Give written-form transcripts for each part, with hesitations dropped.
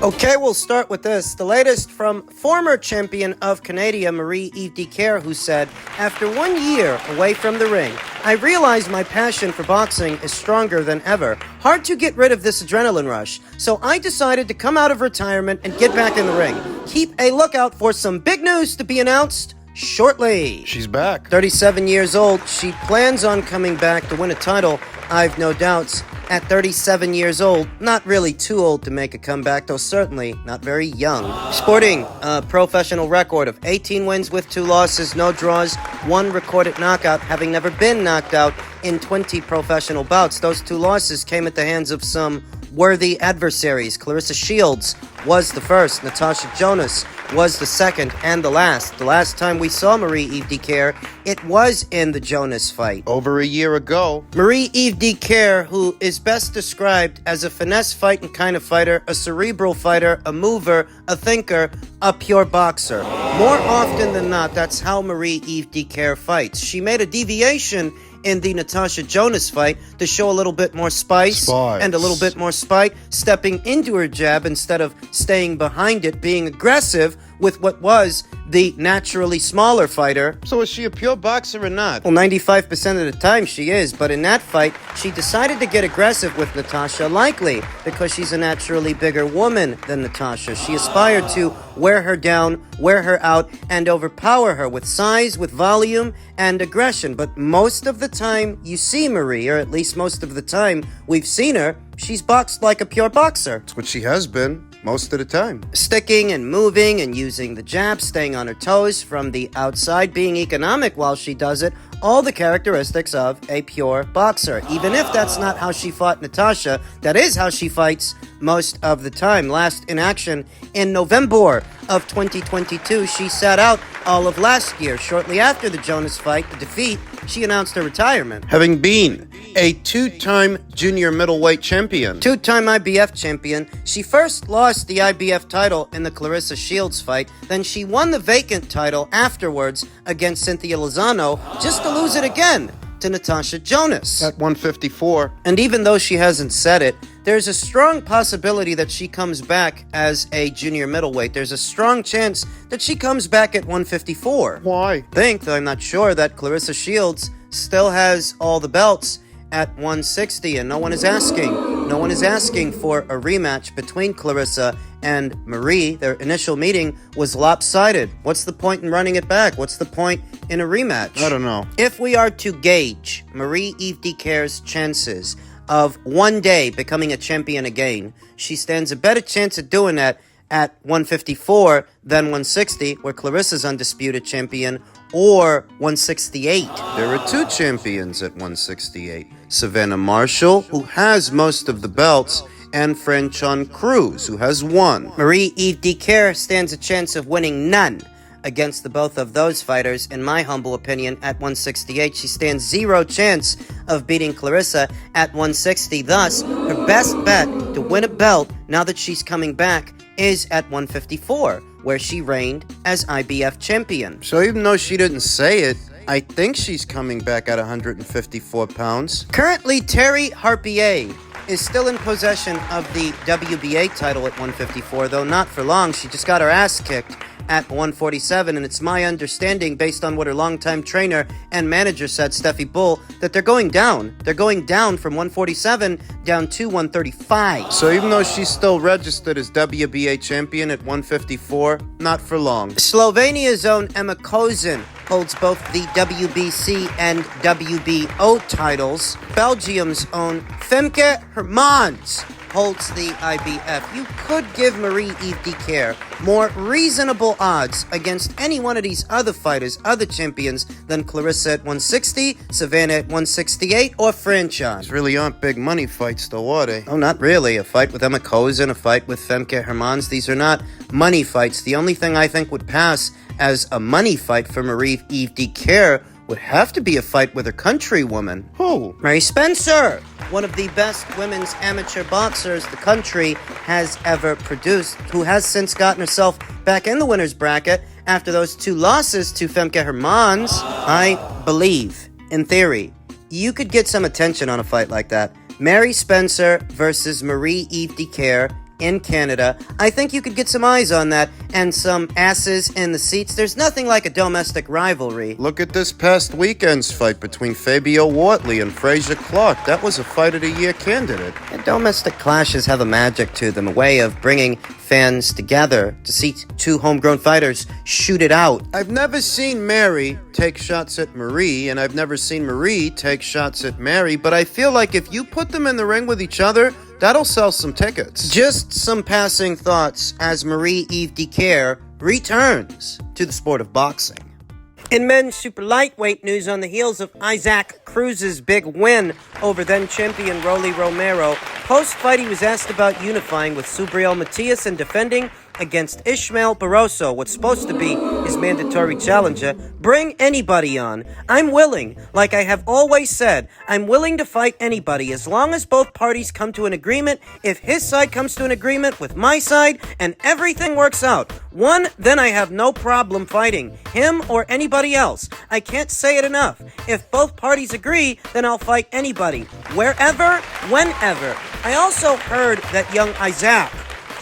Okay, we'll start with this. The latest from former champion of Canada, Eve Dicaire, who said, "After 1 year away from the ring, I realized my passion for boxing is stronger than ever. Hard to get rid of this adrenaline rush. So I decided to come out of retirement and get back in the ring. Keep a lookout for some big news to be announced shortly." She's back. 37 years old, she plans on coming back to win a title. I've no doubts. At 37 years old, not really too old to make a comeback, though certainly not very young. Sporting a professional record of 18 wins with 2 losses, no draws, 1 recorded knockout, having never been knocked out in 20 professional bouts. Those 2 losses came at the hands of some worthy adversaries. Claressa Shields was the first, Natasha Jonas was the second and the last. The last time we saw Eve Dicaire, it was in the Jonas fight. Over a year ago. Eve Dicaire, who is best described as a finesse fighting kind of fighter, a cerebral fighter, a mover, a thinker, a pure boxer. More often than not, that's how Eve Dicaire fights. She made a deviation in the Natasha Jonas fight to show a little bit more spice and a little bit more spite, stepping into her jab instead of staying behind it, being aggressive with what was the naturally smaller fighter. So is she a pure boxer or not? Well, 95% of the time she is, but in that fight, she decided to get aggressive with Natasha, likely because she's a naturally bigger woman than Natasha. She aspired to wear her down, wear her out, and overpower her with size, with volume, and aggression. But most of the time you see Marie, or at least most of the time we've seen her, she's boxed like a pure boxer. That's what she has been most of the time. Sticking and moving and using the jab, staying on her toes from the outside, being economic while she does it, all the characteristics of a pure boxer. Even if that's not how she fought Natasha, that is how she fights most of the time. Last in action in November of 2022, she sat out all of last year. Shortly after the Jonas fight, the defeat, she announced her retirement. Having been a 2-time junior middleweight champion. 2-time IBF champion, she first lost the IBF title in the Claressa Shields fight, then she won the vacant title afterwards against Cynthia Lozano, just to lose it again to Natasha Jonas. At 154. And even though she hasn't said it, there's a strong possibility that she comes back as a junior middleweight. There's a strong chance that she comes back at 154. Why? Though I'm not sure that Claressa Shields still has all the belts at 160, and no one is asking for a rematch between Claressa and Marie. Their initial meeting was lopsided. What's the point in running it back? What's the point in a rematch? I don't know. If we are to gauge Eve Dicaire's chances of one day becoming a champion again, she stands a better chance of doing that at 154 than 160, where Claressa's undisputed champion, or 168. There are 2 champions at 168. Savannah Marshall, who has most of the belts, and Cruz, who has 1. Eve Dicaire stands a chance of winning none against the both of those fighters. In my humble opinion, at 168, she stands 0 chance of beating Claressa at 160. Thus, her best bet to win a belt, now that she's coming back, is at 154, where she reigned as IBF champion. So even though she didn't say it, I think she's coming back at 154 pounds. Currently, Terry Harpier is still in possession of the WBA title at 154, though not for long. She just got her ass kicked at 147, and it's my understanding, based on what her longtime trainer and manager said, Steffi Bull, that they're going down. They're going down from 147 down to 135. So even though she's still registered as WBA champion at 154, not for long. Slovenia's own Emma Kozin holds both the WBC and WBO titles. Belgium's own Femke Hermans holds the IBF. You could give Eve Dicaire more reasonable odds against any one of these other fighters, other champions, than Claressa at 160, Savannah at 168, or Franchon. These really aren't big money fights, though, are they? Oh, not really. A fight with Emma Kozin, a fight with Femke Hermans. These are not money fights. The only thing I think would pass as a money fight for Eve Dicaire would have to be a fight with her countrywoman. Who? Mary Spencer, one of the best women's amateur boxers the country has ever produced, who has since gotten herself back in the winner's bracket after those 2 losses to Femke Hermans. I believe, in theory, you could get some attention on a fight like that. Mary Spencer versus Eve Dicaire in Canada. I think you could get some eyes on that and some asses in the seats. There's nothing like a domestic rivalry. Look at this past weekend's fight between Fabio Wortley and Fraser Clark. That was a Fight of the Year candidate. And domestic clashes have a magic to them, a way of bringing fans together to see two homegrown fighters shoot it out. I've never seen Mary take shots at Marie, and I've never seen Marie take shots at Mary, but I feel like if you put them in the ring with each other, that'll sell some tickets. Just some passing thoughts as Marie Eve Dicaire returns to the sport of boxing. In men's super lightweight news, on the heels of Isaac Cruz's big win over then-champion Rolly Romero, post-fight he was asked about unifying with Subriel Matias and defending against Ishmael Barroso, what's supposed to be his mandatory challenger. Bring anybody on. I'm willing. Like I have always said, I'm willing to fight anybody as long as both parties come to an agreement. If his side comes to an agreement with my side and everything works out, then I have no problem fighting him or anybody else. I can't say it enough. If both parties agree, then I'll fight anybody, wherever, whenever. I also heard that young Isaac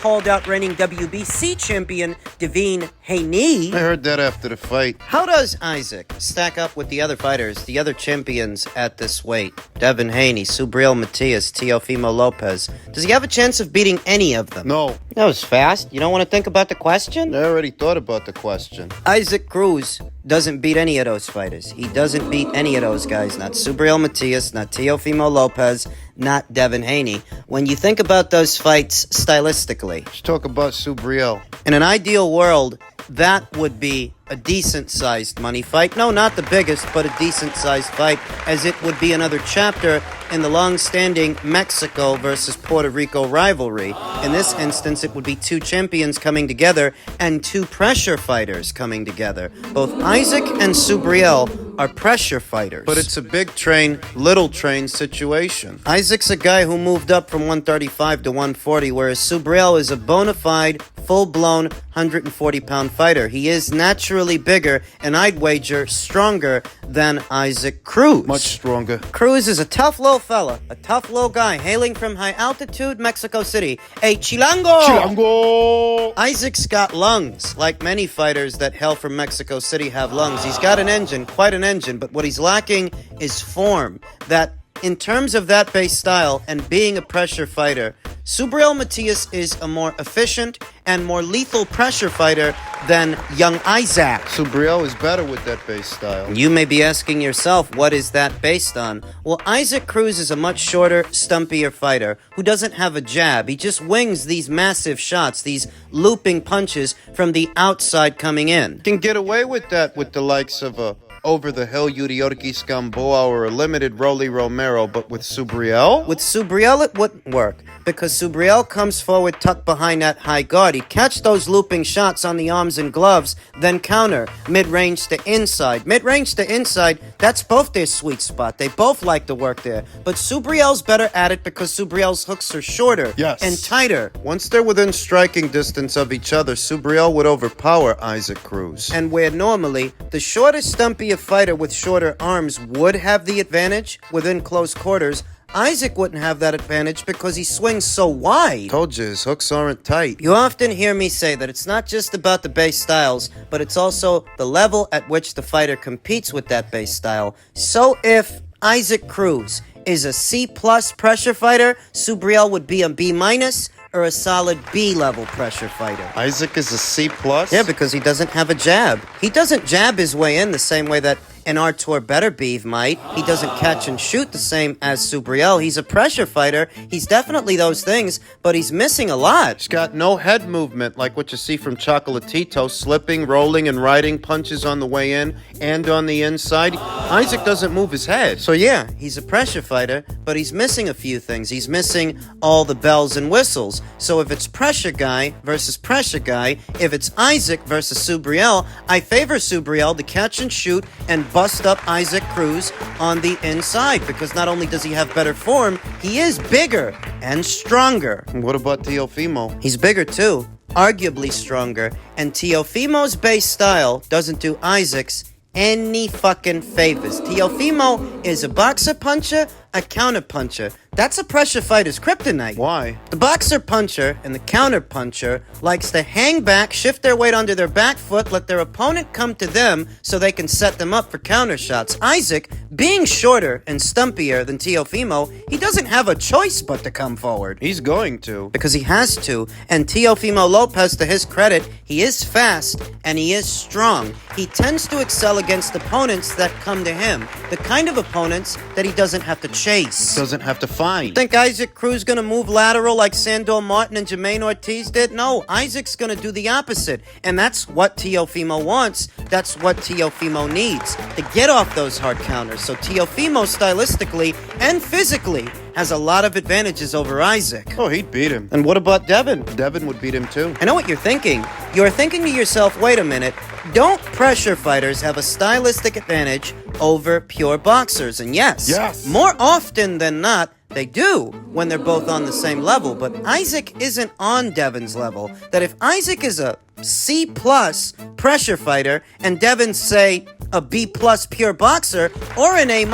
called out reigning WBC champion Devin Haney. I heard that after the fight. How does Isaac stack up with the other fighters, the other champions at this weight? Devin Haney, Subriel Matias, Teofimo Lopez. Does he have a chance of beating any of them? No. That was fast. You don't want to think about the question? I already thought about the question. Isaac Cruz doesn't beat any of those fighters. He doesn't beat any of those guys. Not Subriel Matias, not Teofimo Lopez, not Devin Haney. When you think about those fights stylistically, Let's talk about Subriel. in an ideal world, that would be a decent-sized money fight. No, not the biggest, but a decent-sized fight, as it would be another chapter in the long-standing Mexico versus Puerto Rico rivalry. In this instance, it would be two champions coming together and two pressure fighters coming together. Both Isaac and Subriel are pressure fighters. But it's a big train, little train situation. Isaac's a guy who moved up from 135 to 140, whereas Subriel is a bona fide, full-blown 140-pound fighter. He is naturally bigger, and I'd wager stronger than Isaac Cruz. Much stronger. Cruz is a tough little fella, a tough little guy, hailing from high-altitude Mexico City. A Chilango! Chilango! Isaac's got lungs. Like many fighters that hail from Mexico City have lungs. He's got an engine, quite an engine, but what he's lacking is form. That, in terms of that base style and being a pressure fighter, Subriel Matias is a more efficient and more lethal pressure fighter than young Isaac. Subriel is better with that base style. You may be asking yourself, what is that based on? Well, Isaac Cruz is a much shorter, stumpier fighter who doesn't have a jab. He just wings these massive shots, these looping punches from the outside coming in. Can get away with that with the likes of a over-the-hill Yuriorkis Gamboa or a limited Rolly Romero, but with Subriel? With Subriel, it wouldn't work, because Subriel comes forward tucked behind that high guard. He'd catch those looping shots on the arms and gloves, then counter, mid-range to inside. Mid-range to inside, that's both their sweet spot. They both like to work there. But Subriel's better at it because Subriel's hooks are shorter and tighter. Once they're within striking distance of each other, Subriel would overpower Isaac Cruz. And where normally the shorter, stumpier fighter with shorter arms would have the advantage within close quarters, Isaac wouldn't have that advantage because he swings so wide. Told you, his hooks aren't tight. You often hear me say that it's not just about the base styles, but it's also the level at which the fighter competes with that base style. So if Isaac Cruz is a C-plus pressure fighter, Subriel would be a B-minus, or a solid B-level pressure fighter. Isaac is a C+? Yeah, because he doesn't have a jab. He doesn't jab his way in the same way that an Artur Beterbiev might. He doesn't catch and shoot the same as Subriel. He's a pressure fighter. He's definitely those things, but he's missing a lot. He's got no head movement like what you see from Chocolatito, slipping, rolling, and riding punches on the way in and on the inside. Isaac doesn't move his head. So yeah, he's a pressure fighter, but he's missing a few things. He's missing all the bells and whistles. So if it's pressure guy versus pressure guy, if it's Isaac versus Subriel, I favor Subriel to catch and shoot and bust up Isaac Cruz on the inside, because not only does he have better form, he is bigger and stronger. And what about Teofimo? He's bigger too, arguably stronger, and Teofimo's base style doesn't do Isaac's any fucking favors. Teofimo is a boxer puncher, a counter puncher. That's a pressure fighter's kryptonite. Why? The boxer puncher and the counter puncher likes to hang back, shift their weight onto their back foot, let their opponent come to them so they can set them up for counter shots. Isaac, being shorter and stumpier than Teofimo, he doesn't have a choice but to come forward. He's going to. Because he has to, and Teofimo Lopez, to his credit, he is fast and he is strong. He tends to excel against opponents that come to him, the kind of opponents that he doesn't have to chase. Doesn't have to find. Think Isaac Cruz gonna move lateral like Sandor Martin and Jermaine Ortiz did? No, Isaac's gonna do the opposite, and that's what Teofimo wants. That's what Teofimo needs to get off those hard counters. So Teofimo, stylistically and physically, has a lot of advantages over Isaac. Oh, he'd beat him. And what about Devin? Devin would beat him too. I know what you're thinking. You're thinking to yourself, wait a minute, don't pressure fighters have a stylistic advantage over pure boxers? And yes, more often than not, they do when they're both on the same level. But Isaac isn't on Devin's level. That if Isaac is a C+ pressure fighter and Devin's, say, a B+ pure boxer or an A-,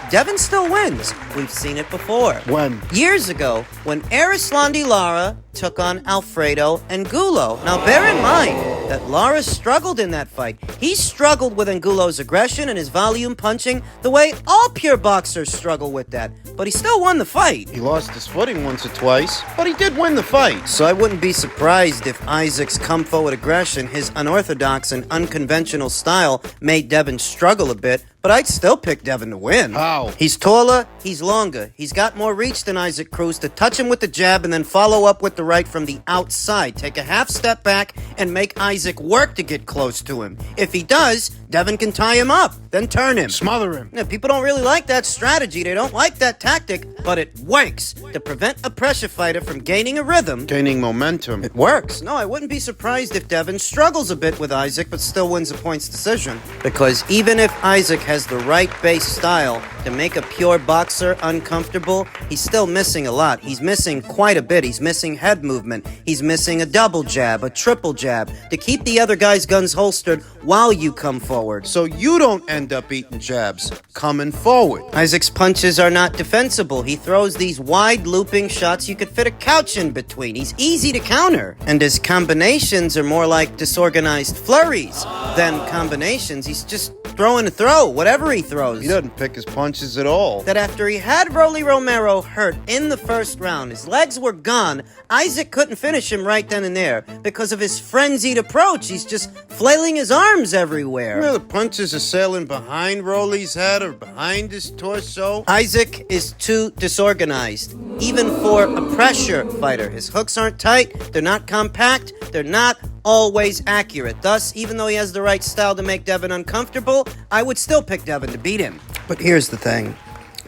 Devin still wins. We've seen it before. When? Years ago, when Erislandy Lara took on Alfredo Angulo. Now, bear in mind that Lara struggled in that fight. He struggled with Angulo's aggression and his volume punching the way all pure boxers struggle with that. But he still won the fight. He lost his footing once or twice, but he did win the fight. So I wouldn't be surprised if Isaac's come-forward aggression, his unorthodox and unconventional style, made Devin struggle a bit, but I'd still pick Devin to win. How? He's taller, he's longer, he's got more reach than Isaac Cruz to touch him with the jab and then follow up with the right from the outside. Take a half step back and make Isaac work to get close to him. If he does, Devin can tie him up, then turn him. Smother him. Now, people don't really like that strategy. They don't like that tactic, but it works to prevent a pressure fighter from gaining a rhythm. Gaining momentum. It works. No, I wouldn't be surprised if Devin struggles a bit with Isaac, but still wins a points decision. Because even if Isaac has the right base style to make a pure boxer uncomfortable, he's still missing a lot. He's missing quite a bit. He's missing head movement. He's missing a double jab, a triple jab, to keep the other guy's guns holstered while you come forward. So you don't end up eating jabs coming forward. Isaac's punches are not defensible. He throws these wide looping shots you could fit a couch in between. He's easy to counter. And his combinations are more like disorganized flurries than combinations. He's just throwing a throw, whatever he throws. He doesn't pick his punches at all. That after he had Rolly Romero hurt in the first round, his legs were gone, Isaac couldn't finish him right then and there because of his frenzied approach. He's just flailing his arms everywhere. Well, the punches are sailing behind Rolly's head or behind his torso. Isaac is too disorganized, even for a pressure fighter. His hooks aren't tight, they're not compact, they're not always accurate. Thus, even though he has the right style to make Devin uncomfortable, I would still pick Devin to beat him. But here's the thing.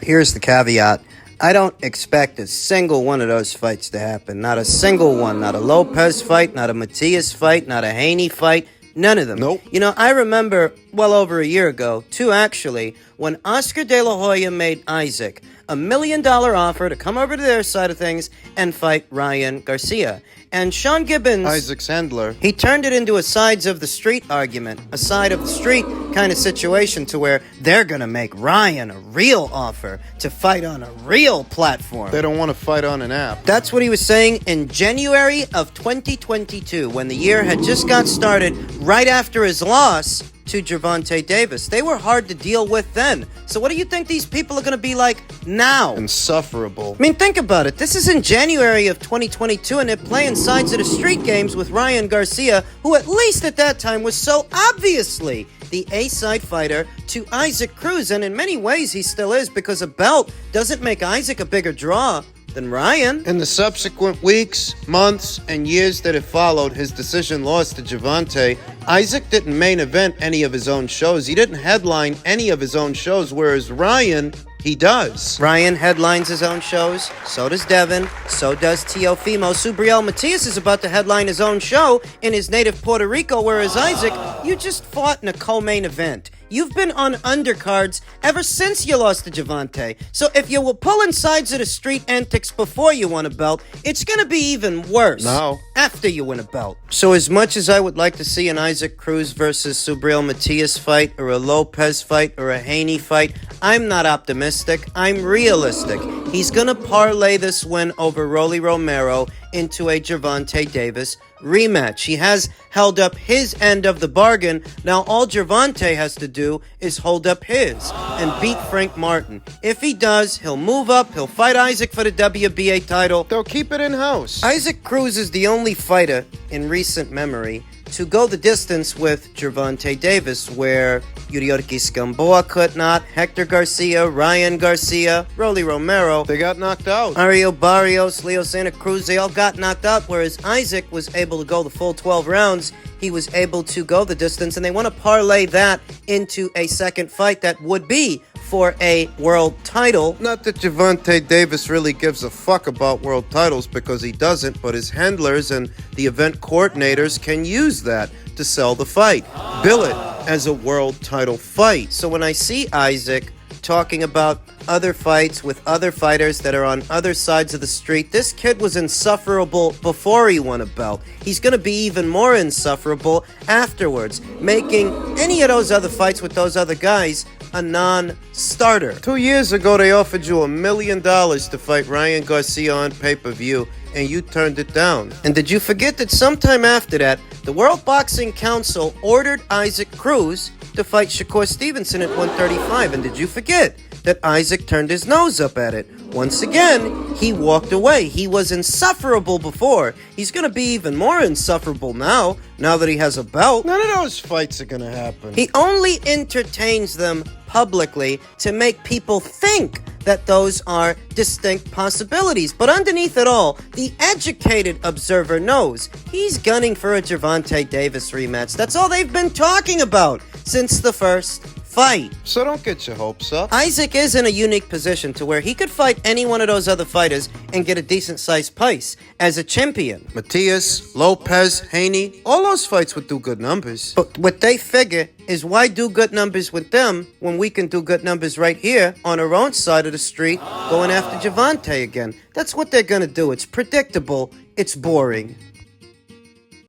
Here's the caveat. I don't expect a single one of those fights to happen. Not a single one. Not a Lopez fight, not a Matias fight, not a Haney fight. None of them. Nope. You know, I remember well over a year ago, two actually, when Oscar De La Hoya made Isaac a $1 million offer to come over to their side of things and fight Ryan Garcia. And Sean Gibbons, Isaac's handler, he turned it into a sides of the street argument, a side of the street kind of situation to where they're going to make Ryan a real offer to fight on a real platform. they don't want to fight on an app. That's what he was saying in January of 2022, when the year had just got started right after his loss to Gervonta Davis. They were hard to deal with then. So what do you think these people are going to be like now? Insufferable. I mean, think about it. This is in January of 2022, and they're playing sides of the street games with Ryan Garcia, who at least at that time was so obviously the A-side fighter to Isaac Cruz. And in many ways, he still is, because a belt doesn't make Isaac a bigger draw than Ryan. In the subsequent weeks, months, and years that have followed his decision loss to Gervonta, Isaac didn't main event any of his own shows. He didn't headline any of his own shows, whereas Ryan, he does. Ryan headlines his own shows. So does Devin. So does Teofimo. Subriel Matias is about to headline his own show in his native Puerto Rico, whereas Isaac, you just fought in a co-main event. You've been on undercards ever since you lost to Gervonta. So if you were pulling sides of the street antics before you won a belt, it's going to be even worse No. after you win a belt. So as much as I would like to see an Isaac Cruz versus Subriel Matias fight, or a Lopez fight, or a Haney fight, I'm not optimistic, I'm realistic. He's gonna parlay this win over Rolly Romero into a Gervonta Davis rematch. He has held up his end of the bargain. Now all Gervonta has to do is hold up his and beat Frank Martin. If he does, he'll move up, he'll fight Isaac for the WBA title. They'll keep it in-house. Isaac Cruz is the only fighter in recent memory to go the distance with Gervonta Davis, where Yuriorkis Gamboa could not, Hector Garcia, Ryan Garcia, Rolly Romero, They got knocked out. Mario Barrios, Leo Santa Cruz, they all got knocked out, whereas Isaac was able to go the full 12 rounds. He was able to go the distance, and they want to parlay that into a second fight that would be for a world title. Not that Gervonta Davis really gives a fuck about world titles, because he doesn't, but his handlers and the event coordinators can use that to sell the fight. Bill it as a world title fight. So when I see Isaac talking about other fights with other fighters that are on other sides of the street, this kid was insufferable before he won a belt. He's going to be even more insufferable afterwards, making any of those other fights with those other guys a non-starter. 2 years ago, they offered you $1 million to fight Ryan Garcia on pay-per-view, and you turned it down. And did you forget that sometime after that, the World Boxing Council ordered Isaac Cruz to fight Shakur Stevenson at 135? And did you forget that Isaac turned his nose up at it? Once again, he walked away. He was insufferable before. He's going to be even more insufferable now that he has a belt. None of those fights are gonna happen. He only entertains them publicly to make people think that those are distinct possibilities. But underneath it all, the educated observer knows he's gunning for a Gervonta Davis rematch. That's all they've been talking about since the first fight. So don't get your hopes up. Isaac is in a unique position to where he could fight any one of those other fighters and get a decent-sized price as a champion. Matias, Lopez, Haney, all those fights would do good numbers. But what they figure is, why do good numbers with them when we can do good numbers right here on our own side of the street going after Gervonta again? That's what they're gonna do. It's predictable. It's boring.